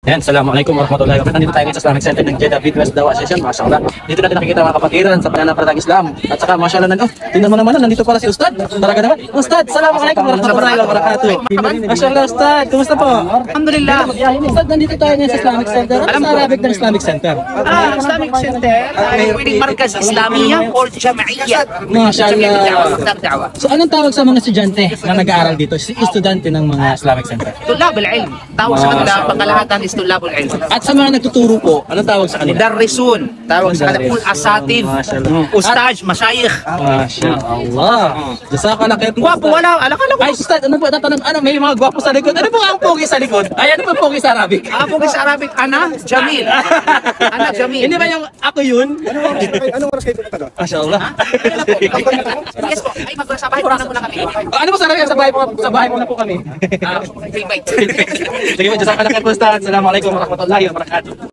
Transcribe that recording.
Yan, Assalamualaikum warahmatullahi wabarakatuh. Nandito tayo ngayon sa Islamic Center ng Jeddah Midwest Dawah Session. Mashallah. Dito natin nakikita mga kapatiran sa pananampalatayang Islam. At saka mashallah tingnan mo naman, nandito pala si Ustad. Talaga naman. Ustad, Assalamualaikum warahmatullahi wabarakatuh. Mashallah Ustad, kumusta po? Alhamdulillah. Ustad, nandito tayo ngayon sa Islamic Center. Ano sa Arabic ng Islamic Center? Islamic Center ay pwedeng markaz Islamiyah o Jama'iyah. Mashallah. So anong tawag sa mga estudyante na nag-aaral dito? Estudyante ng mga Islamic Center. Tulab al-ilm. Tawag sa kanila, pangkalahatan is tulab al-ilm. At sa mga nagtuturo po, anong tawag sa kanila? Mudarrisun. Tawag sa kanila, asatid, ustaj, masyayikh. Mashallah. Jazakallah khair. Gwapo, wala. Alakala ko. Ay, Ustad, ano po tatanong? Ano, may mga gwapo sa likod. Ano po ang pogi sa likod? Ay, ano po pogi sa Arabic? Ako sa Arabic, ana, Jamil. Ana, Jamil. Hindi ba yung ako yun? Anong oras kayo pumunta doon? Mashallah. Yes po. Ay, magsabahay ko na muna kami. Ano po sa Arabic? Sa bahay mo na po kami. Invite. Sige po, jazakallah khair po, Ustad. Assalamualaikum warahmatullahi wabarakatuh.